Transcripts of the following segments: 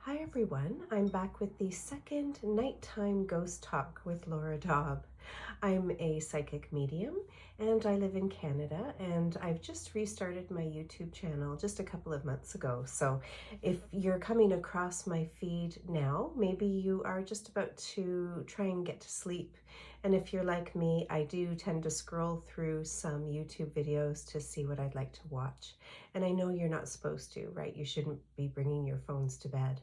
Hi everyone, I'm back with the second nighttime ghost talk with Laura Daub. I'm a psychic medium and I live in Canada, and I've just restarted my YouTube channel just a couple of months ago. So if you're coming across my feed now, maybe you are just about to try and get to sleep. And if you're like me, I do tend to scroll through some YouTube videos to see what I'd like to watch. And I know you're not supposed to, right? You shouldn't be bringing your phones to bed.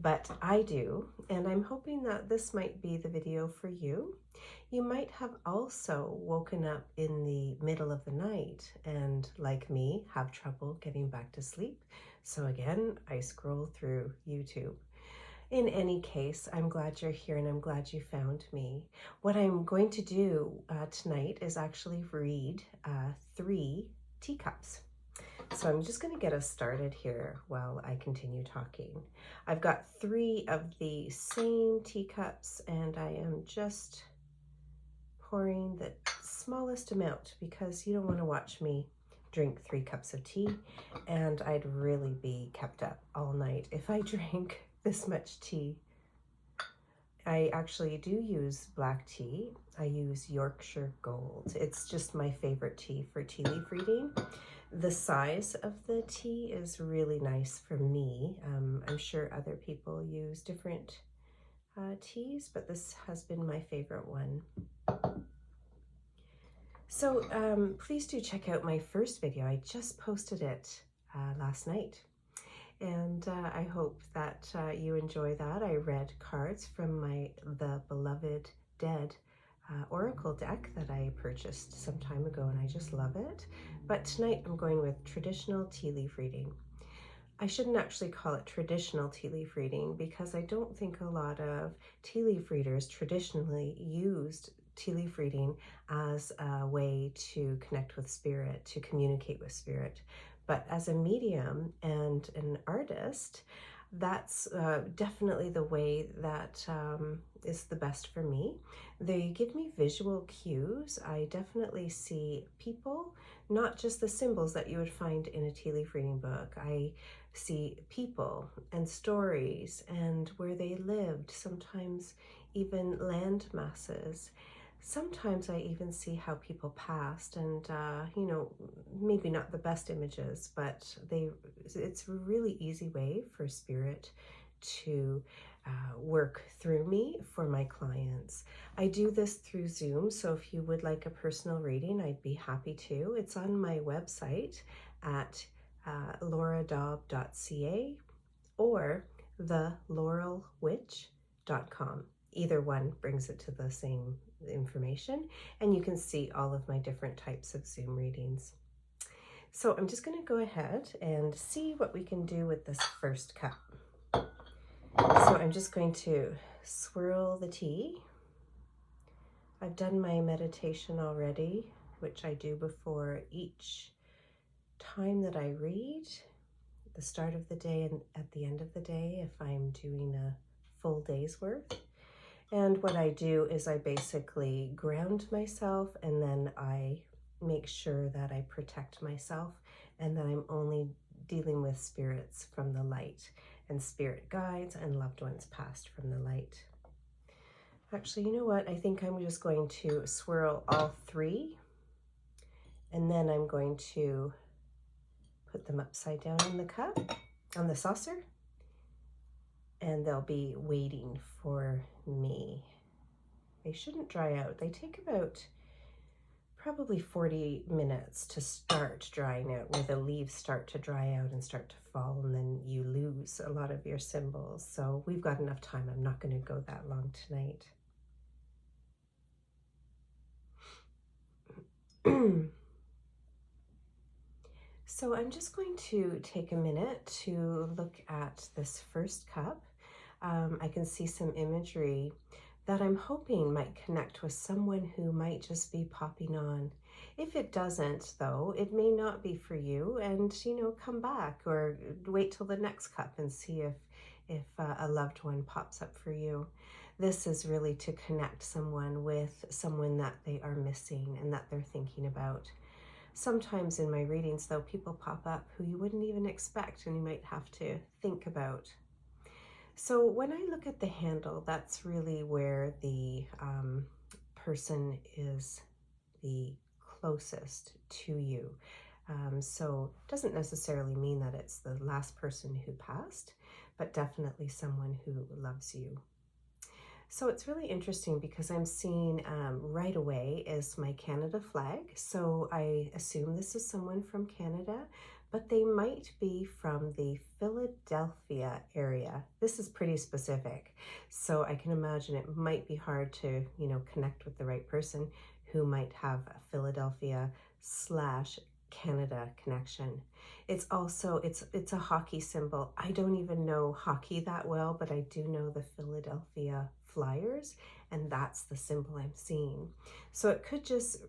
But I do, and I'm hoping that this might be the video for you. You might have also woken up in the middle of the night and, like me, have trouble getting back to sleep. So again, I scroll through YouTube. In any case, I'm glad you're here and I'm glad you found me. What I'm going to do tonight is actually read 3 teacups. So I'm just going to get us started here while I continue talking. I've got 3 of the same teacups and I am just pouring the smallest amount because you don't want to watch me drink 3 cups of tea, and I'd really be kept up all night if I drank this much tea. I actually do use black tea. I use Yorkshire Gold. It's just my favorite tea for tea leaf reading. The size of the tea is really nice for me. I'm sure other people use different teas, but this has been my favorite one. So please do check out my first video. I just posted it last night. And I hope that you enjoy that. I read cards from the Beloved Dead Oracle deck that I purchased some time ago, and I just love it. But tonight I'm going with traditional tea leaf reading. I shouldn't actually call it traditional tea leaf reading because I don't think a lot of tea leaf readers traditionally used tea leaf reading as a way to connect with spirit, to communicate with spirit. But as a medium and an artist, that's definitely the way that is the best for me. They give me visual cues. I definitely see people, not just the symbols that you would find in a tea leaf reading book. I see people and stories and where they lived, sometimes even land masses. Sometimes I even see how people passed, and you know, maybe not the best images, but it's a really easy way for spirit to work through me for my clients. I do this through Zoom, so if you would like a personal reading, I'd be happy to. It's on my website at lauradaub.ca or thelaurelwitch.com. Either one brings it to the same information, and you can see all of my different types of Zoom readings. So I'm just going to go ahead and see what we can do with this first cup. So I'm just going to swirl the tea. I've done my meditation already, which I do before each time that I read, at the start of the day and at the end of the day if I'm doing a full day's work. And what I do is I basically ground myself, and then I make sure that I protect myself and that I'm only dealing with spirits from the light and spirit guides and loved ones passed from the light. Actually, you know what? I think I'm just going to swirl all 3, and then I'm going to put them upside down in the cup, on the saucer, and they'll be waiting for me. They shouldn't dry out. They take about probably 40 minutes to start drying out, where the leaves start to dry out and start to fall, and then you lose a lot of your symbols. So we've got enough time. I'm not going to go that long tonight. So I'm just going to take a minute to look at this first cup. I can see some imagery that I'm hoping might connect with someone who might just be popping on. If it doesn't, though, it may not be for you, and you know, come back or wait till the next cup and see if a loved one pops up for you. This is really to connect someone with someone that they are missing and that they're thinking about. Sometimes in my readings, though, people pop up who you wouldn't even expect and you might have to think about. So when I look at the handle, that's really where the person is the closest to you. So it doesn't necessarily mean that it's the last person who passed, but definitely someone who loves you. So it's really interesting because I'm seeing right away is my Canada flag. So I assume this is someone from Canada, but they might be from the Philadelphia area. This is pretty specific. So I can imagine it might be hard to, connect with the right person who might have a Philadelphia / Canada connection. It's also, it's a hockey symbol. I don't even know hockey that well, but I do know the Philadelphia Flyers, and that's the symbol I'm seeing. So it could just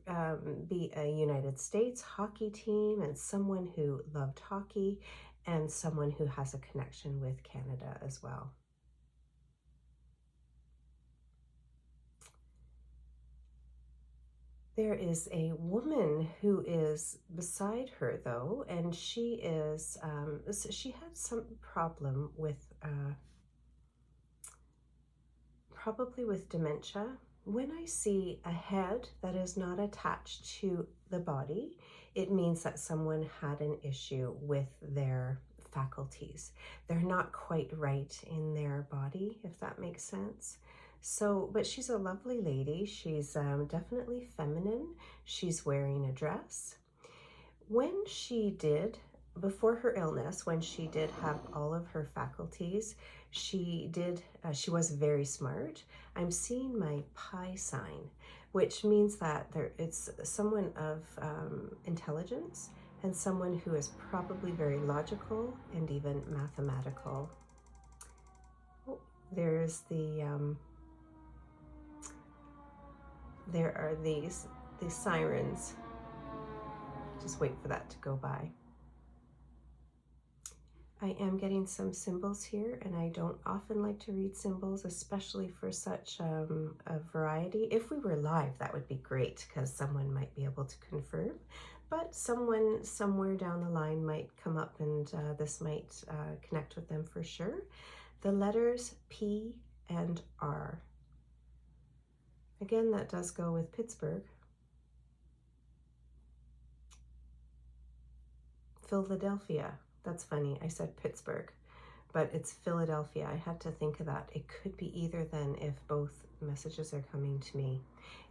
be a United States hockey team and someone who loved hockey and someone who has a connection with Canada as well. There is a woman who is beside her though, and she is, she had some problem with, probably with dementia. When I see a head that is not attached to the body, it means that someone had an issue with their faculties. They're not quite right in their body, if that makes sense. So, but she's a lovely lady. She's definitely feminine. She's wearing a dress. When she did, before her illness, when she did have all of her faculties, she was very smart. I'm seeing my pi sign, which means that it's someone of intelligence and someone who is probably very logical and even mathematical. Oh, there's there are these sirens. Just wait for that to go by. I am getting some symbols here, and I don't often like to read symbols, especially for such a variety. If we were live, that would be great because someone might be able to confirm, but someone somewhere down the line might come up and this might connect with them for sure. The letters P and R. Again, that does go with Pittsburgh. Philadelphia. That's funny. I said Pittsburgh, but it's Philadelphia. I had to think of that. It could be either then if both messages are coming to me.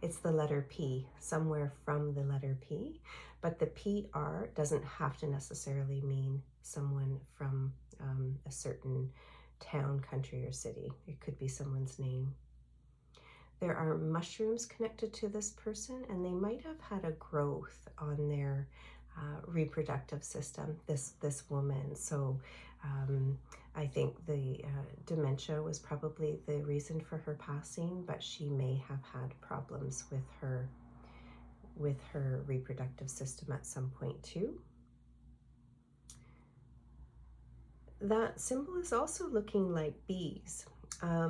It's the letter P, somewhere from the letter P, but the PR doesn't have to necessarily mean someone from a certain town, country, or city. It could be someone's name. There are mushrooms connected to this person, and they might have had a growth on their reproductive system, this woman. So I think the dementia was probably the reason for her passing, but she may have had problems with her reproductive system at some point too. That symbol is also looking like bees.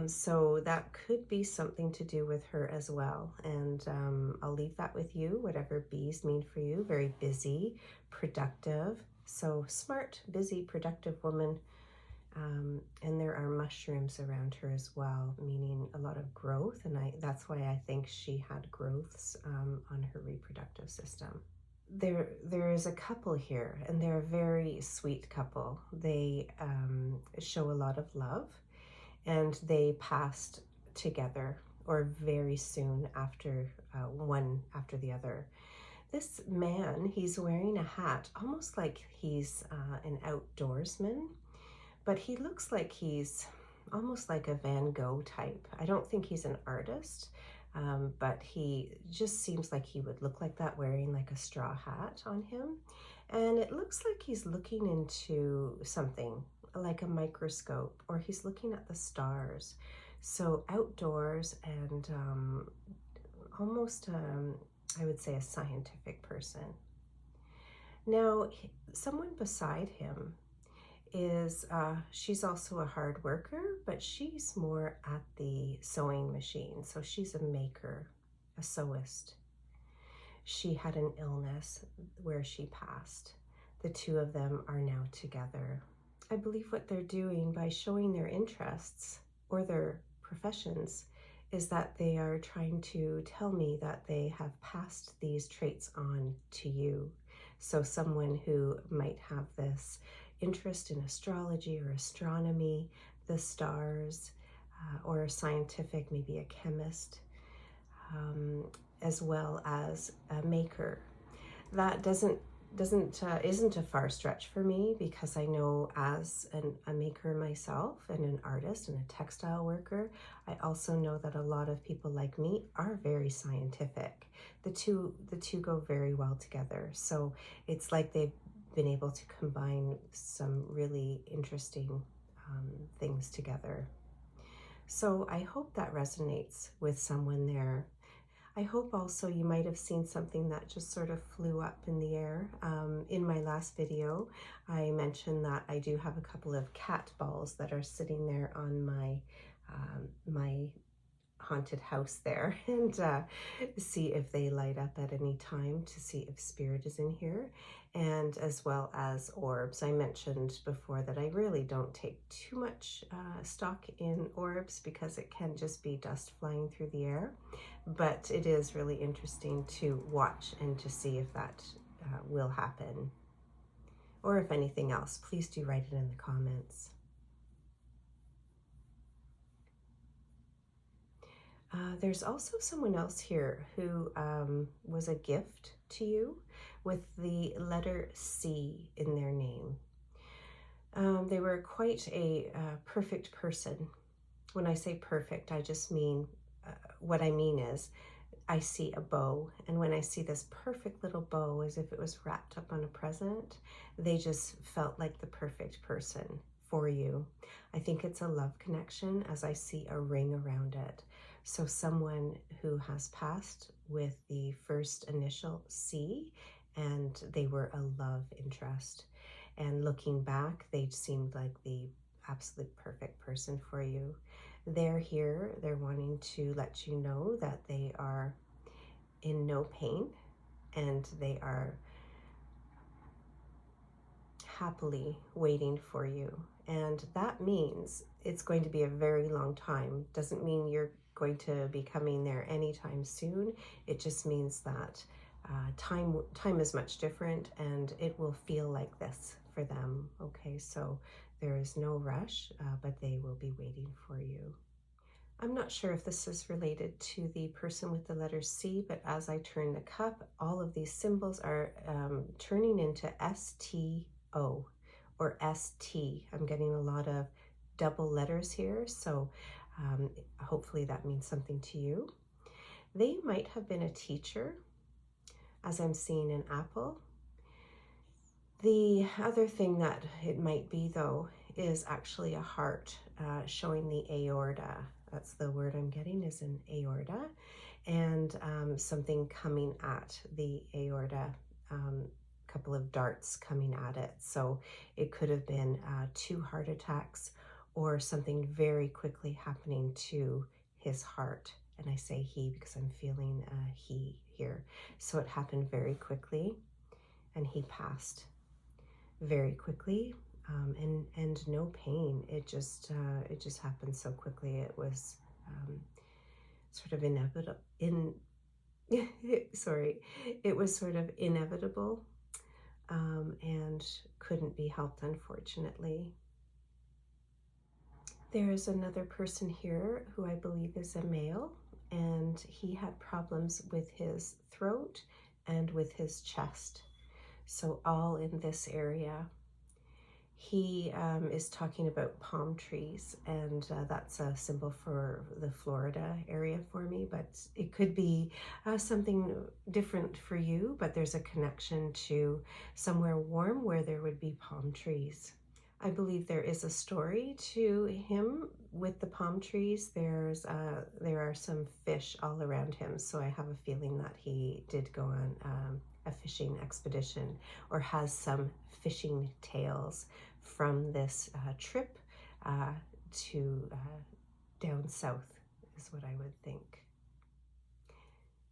So that could be something to do with her as well. And I'll leave that with you, whatever bees mean for you. Very busy, productive. So smart, busy, productive woman. And there are mushrooms around her as well, meaning a lot of growth. And that's why I think she had growths on her reproductive system. There is a couple here, and they're a very sweet couple. They show a lot of love, and they passed together or very soon after, one after the other. This man, he's wearing a hat, almost like he's an outdoorsman, but he looks like he's almost like a Van Gogh type. I don't think he's an artist, but he just seems like he would look like that, wearing like a straw hat on him. And it looks like he's looking into something like a microscope, or he's looking at the stars. So outdoors and almost, I would say, a scientific person. Now, someone beside him is, she's also a hard worker, but she's more at the sewing machine. So she's a maker, a sewist. She had an illness where she passed. The two of them are now together. I believe what they're doing by showing their interests or their professions is that they are trying to tell me that they have passed these traits on to you. So someone who might have this interest in astrology or astronomy, the stars, or scientific, maybe a chemist, as well as a maker. That isn't a far stretch for me, because I know as a maker myself and an artist and a textile worker, I also know that a lot of people like me are very scientific. The two go very well together. So it's like they've been able to combine some really interesting things together. So I hope that resonates with someone there. I hope also you might have seen something that just sort of flew up in the air. In my last video, I mentioned that I do have a couple of cat balls that are sitting there on my haunted house there, and see if they light up at any time to see if spirit is in here, and as well as orbs. I mentioned before that I really don't take too much stock in orbs because it can just be dust flying through the air, but it is really interesting to watch and to see if that will happen, or if anything else. Please do write it in the comments. There's also someone else here who was a gift to you with the letter C in their name. They were quite a perfect person. When I say perfect, I just mean, what I mean is, I see a bow, and when I see this perfect little bow as if it was wrapped up on a present, they just felt like the perfect person for you. I think it's a love connection, as I see a ring around it. So someone who has passed with the first initial C, and they were a love interest. And looking back, they seemed like the absolute perfect person for you. They're here, they're wanting to let you know that they are in no pain, and they are happily waiting for you. And that means it's going to be a very long time. Doesn't mean you're going to be coming there anytime soon. It just means that time is much different, and it will feel like this for them. Okay, so there is no rush, but they will be waiting for you. I'm not sure if this is related to the person with the letter C, but as I turn the cup, all of these symbols are turning into STO or ST. I'm getting a lot of double letters here, so hopefully that means something to you. They might have been a teacher, as I'm seeing an apple. The other thing that it might be, though, is actually a heart showing the aorta. That's the word I'm getting, is an aorta, and something coming at the aorta, a couple of darts coming at it. So it could have been 2 heart attacks, or something very quickly happening to his heart. And I say he because I'm feeling he here. So it happened very quickly, and he passed very quickly, and no pain. It just happened so quickly. It was sort of inevitable. It was sort of inevitable, and couldn't be helped, unfortunately. There is another person here who I believe is a male, and he had problems with his throat and with his chest. So all in this area. He is talking about palm trees, and that's a symbol for the Florida area for me, but it could be something different for you, but there's a connection to somewhere warm where there would be palm trees. I believe there is a story to him with the palm trees. There are some fish all around him, so I have a feeling that he did go on a fishing expedition, or has some fishing tales from this trip to down south, is what I would think.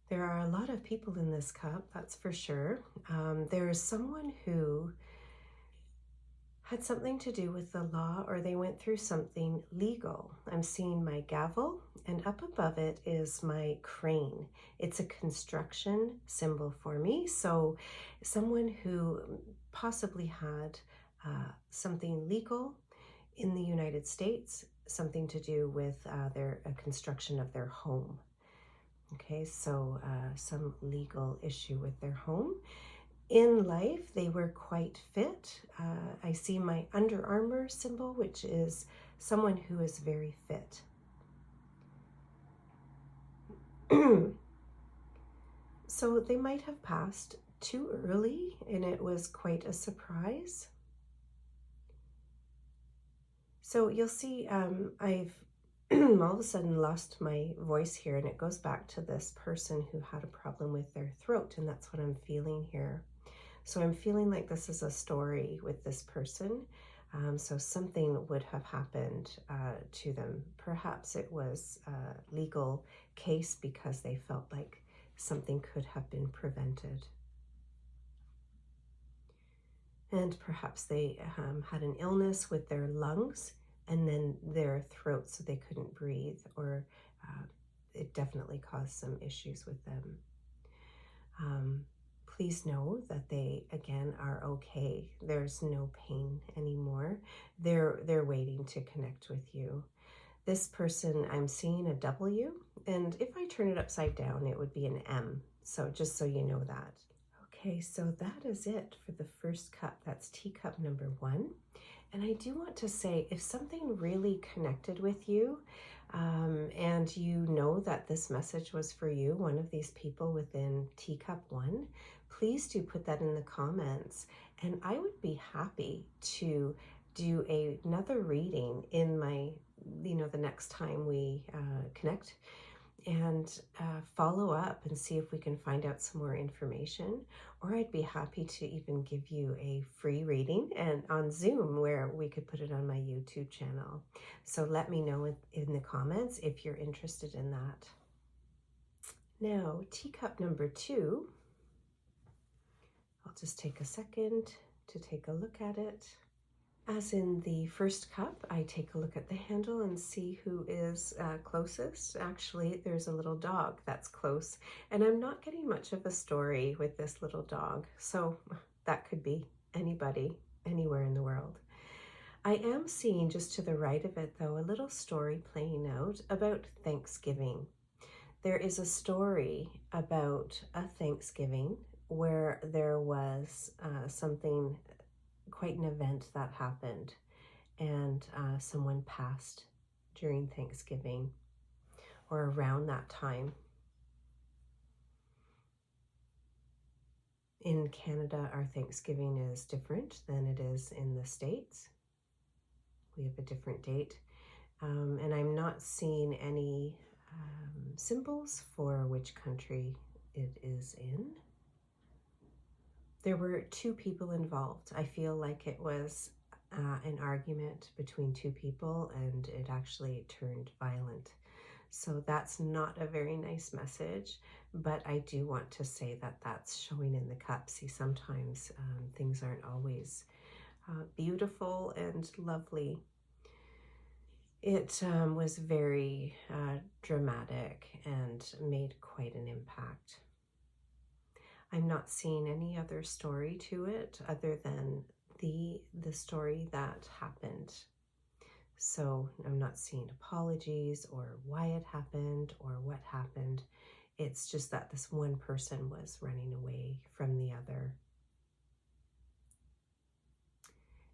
There are a lot of people in this cup, that's for sure. There is someone who had something to do with the law, or they went through something legal. I'm seeing my gavel, and up above it is my crane. It's a construction symbol for me. So someone who possibly had something legal in the United States, something to do with their construction of their home. Okay, so some legal issue with their home. In life, they were quite fit. I see my Under Armour symbol, which is someone who is very fit. So they might have passed too early, and it was quite a surprise. So you'll see I've all of a sudden lost my voice here, and it goes back to this person who had a problem with their throat, and that's what I'm feeling here. So I'm feeling like this is a story with this person. So something would have happened to them. Perhaps it was a legal case because they felt like something could have been prevented. And perhaps they had an illness with their lungs and then their throat, so they couldn't breathe, or it definitely caused some issues with them. Please know that they, again, are okay. There's no pain anymore. They're waiting to connect with you. This person, I'm seeing a W, and if I turn it upside down, it would be an M. So just so you know that. Okay, so that is it for the first cup. That's teacup number 1. And I do want to say, if something really connected with you, and you know that this message was for you, one of these people within teacup 1, please do put that in the comments. And I would be happy to do another reading in my, the next time we connect, and follow up and see if we can find out some more information. Or I'd be happy to even give you a free reading and on Zoom, where we could put it on my YouTube channel. So let me know in the comments if you're interested in that. Now, teacup number 2. I'll just take a second to take a look at it. As in the first cup, I take a look at the handle and see who is closest. Actually, there's a little dog that's close, and I'm not getting much of a story with this little dog, so that could be anybody, anywhere in the world. I am seeing just to the right of it, though, a little story playing out about Thanksgiving. There is a story about a Thanksgiving where there was something, quite an event that happened, and someone passed during Thanksgiving or around that time. In Canada, our Thanksgiving is different than it is in the States. We have a different date, and I'm not seeing any symbols for which country it is in. There were 2 people involved. I feel like it was an argument between 2 people, and it actually turned violent. So that's not a very nice message, but I do want to say that that's showing in the cup. See, sometimes things aren't always beautiful and lovely. It was very dramatic and made quite an impact. I'm not seeing any other story to it other than the story that happened. So I'm not seeing apologies or why it happened or what happened. It's just that this one person was running away from the other.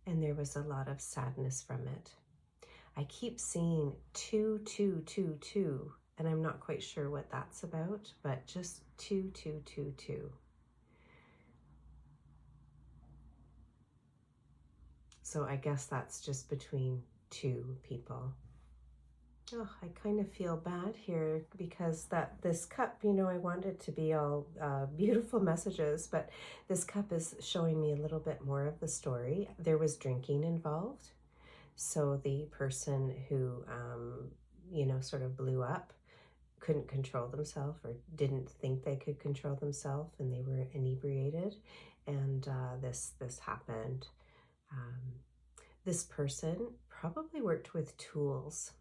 And there was a lot of sadness from it. I keep seeing 2, 2, 2, 2, and I'm not quite sure what that's about, but just 2, 2, 2, 2. So I guess that's just between 2 people. Oh, I kind of feel bad here because this cup, I want it to be all beautiful messages, but this cup is showing me a little bit more of the story. There was drinking involved. So the person who, sort of blew up couldn't control themselves, or didn't think they could control themselves, and they were inebriated, and this happened. This person probably worked with tools,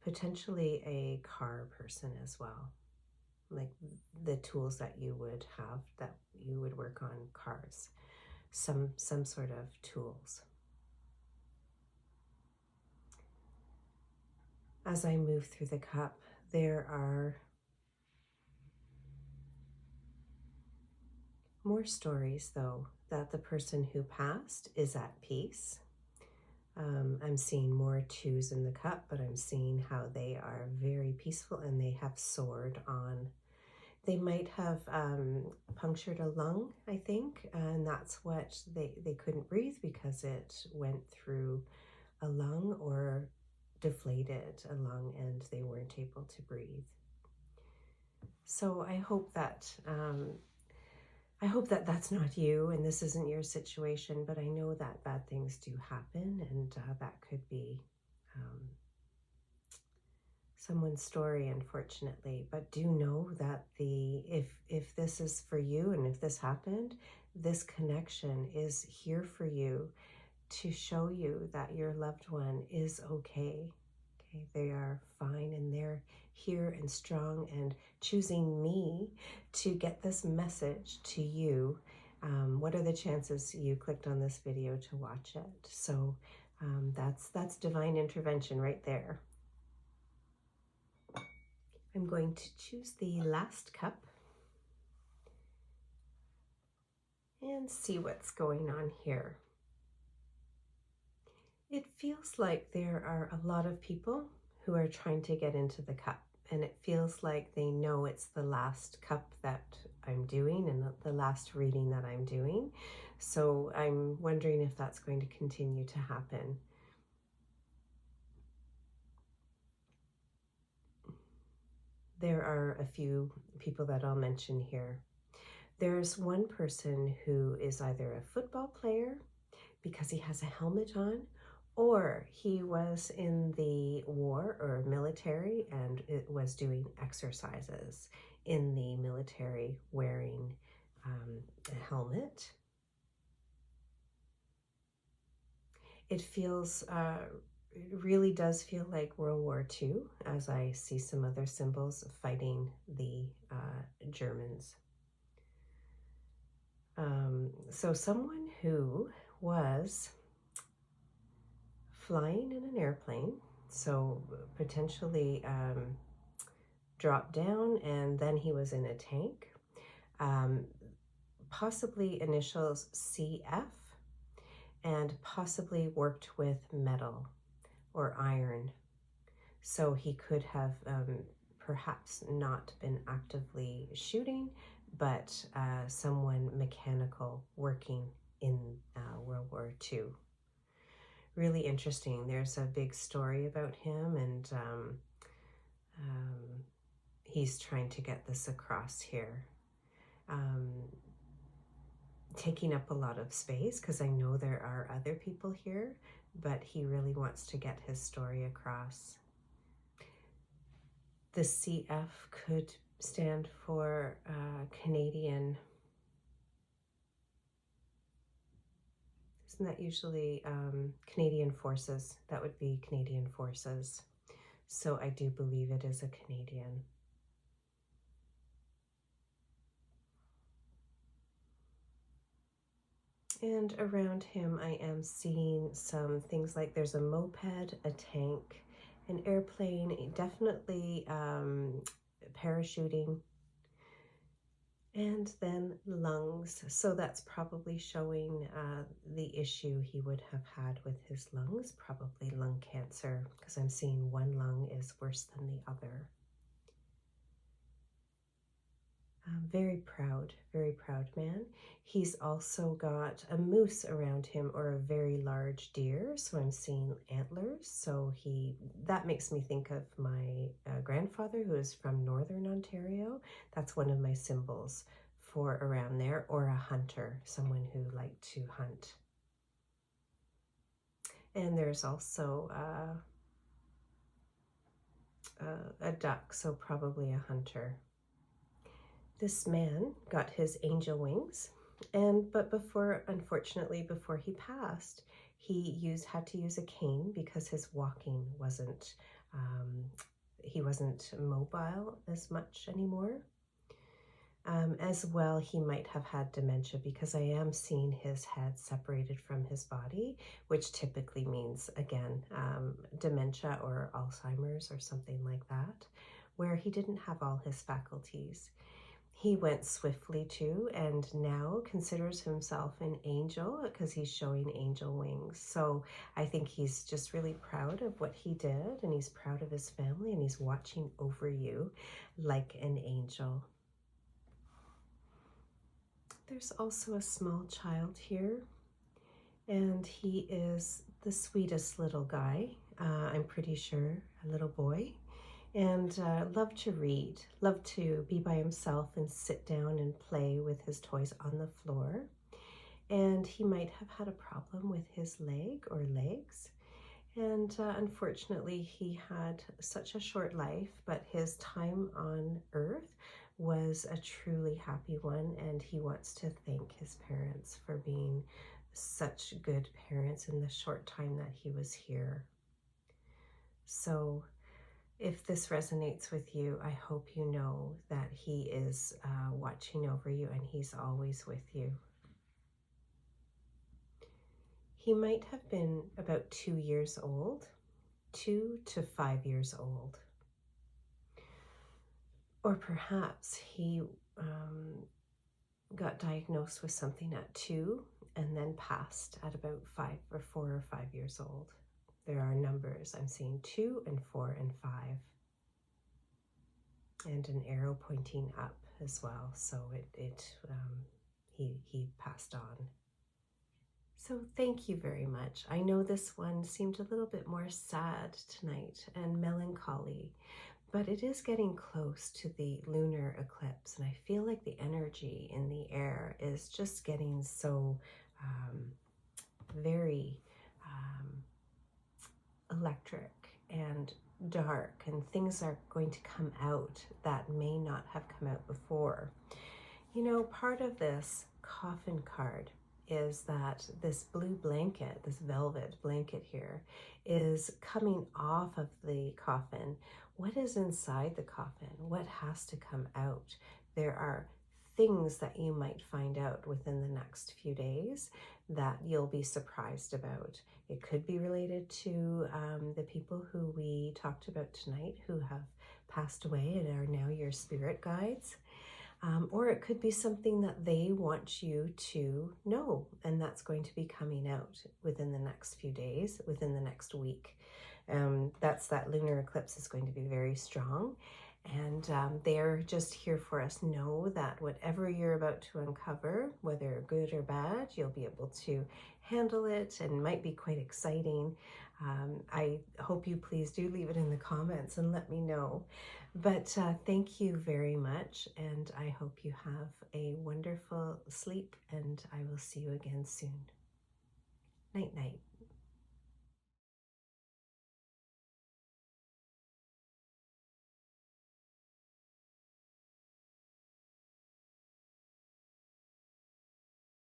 potentially a car person as well, like the tools that you would have, that you would work on cars, some sort of tools. As I move through the cup, there are more stories, though, that the person who passed is at peace. I'm seeing more twos in the cup, but I'm seeing how they are very peaceful and they have soared on. They might have punctured a lung, I think, and that's what they couldn't breathe because it went through a lung or deflated a lung and they weren't able to breathe. So I hope that that's not you and this isn't your situation, but I know that bad things do happen, and that could be someone's story, unfortunately. But do know that if this is for you and if this happened, this connection is here for you to show you that your loved one is okay. Okay, they are fine and they're here and strong and choosing me to get this message to you. What are the chances you clicked on this video to watch it? So that's divine intervention right there. I'm going to choose the last cup and see what's going on here. It feels like there are a lot of people who are trying to get into the cup, and it feels like they know it's the last cup that I'm doing and the last reading that I'm doing. So I'm wondering if that's going to continue to happen. There are a few people that I'll mention here. There's one person who is either a football player because he has a helmet on, or he was in the war or military and it was doing exercises in the military wearing a helmet. It feels, it really does feel like World War II, as I see some other symbols fighting the Germans. So someone who was flying in an airplane, so potentially dropped down, and then he was in a tank, possibly initials CF, and possibly worked with metal or iron. So he could have perhaps not been actively shooting, but someone mechanical working in World War II. Really interesting. There's a big story about him, and he's trying to get this across here. Taking up a lot of space because I know there are other people here, but he really wants to get his story across. The CF could stand for Canadian. Isn't that usually Canadian Forces? That would be Canadian Forces. So I do believe it is a Canadian. And around him I am seeing some things like there's a moped, a tank, an airplane, definitely parachuting, and then lungs. So that's probably showing the issue he would have had with his lungs, probably lung cancer, because I'm seeing one lung is worse than the other. Very proud man. He's also got a moose around him, or a very large deer, so I'm seeing antlers. So that makes me think of my grandfather, who is from Northern Ontario. That's one of my symbols for around there, or a hunter, someone who liked to hunt. And there's also a duck, so probably a hunter. This man got his angel wings, but unfortunately, before he passed, He had to use a cane because his walking wasn't, he wasn't mobile as much anymore. As well, he might have had dementia because I am seeing his head separated from his body, which typically means, again, dementia or Alzheimer's or something like that, where he didn't have all his faculties. He went swiftly too, and now considers himself an angel because he's showing angel wings. So I think he's just really proud of what he did, and he's proud of his family, and he's watching over you like an angel. There's also a small child here, and he is the sweetest little guy, I'm pretty sure, a little boy, and loved to read, loved to be by himself and sit down and play with his toys on the floor. And he might have had a problem with his leg or legs. And unfortunately, he had such a short life, but his time on earth was a truly happy one, and he wants to thank his parents for being such good parents in the short time that he was here. So if this resonates with you, I hope you know that he is watching over you, and he's always with you. He might have been about 2 years old, 2 to 5 years old. Or perhaps he got diagnosed with something at 2 and then passed at about 4 or 5 years old. There are numbers. I'm seeing 2 and 4 and 5. And an arrow pointing up as well. So he passed on. So thank you very much. I know this one seemed a little bit more sad tonight and melancholy, but it is getting close to the lunar eclipse, and I feel like the energy in the air is just getting so very electric and dark, and things are going to come out that may not have come out before. You know, part of this coffin card is that this blue blanket, this velvet blanket here, is coming off of the coffin. What is inside the coffin? What has to come out? There are things that you might find out within the next few days that you'll be surprised about. It could be related to the people who we talked about tonight who have passed away and are now your spirit guides. Or it could be something that they want you to know, and that's going to be coming out within the next few days, within the next week. That lunar eclipse is going to be very strong, and they're just here for us. Know that whatever you're about to uncover, whether good or bad, you'll be able to handle it, and might be quite exciting. I hope you please do leave it in the comments and let me know. But thank you very much, and I hope you have a wonderful sleep, and I will see you again soon. Night, night.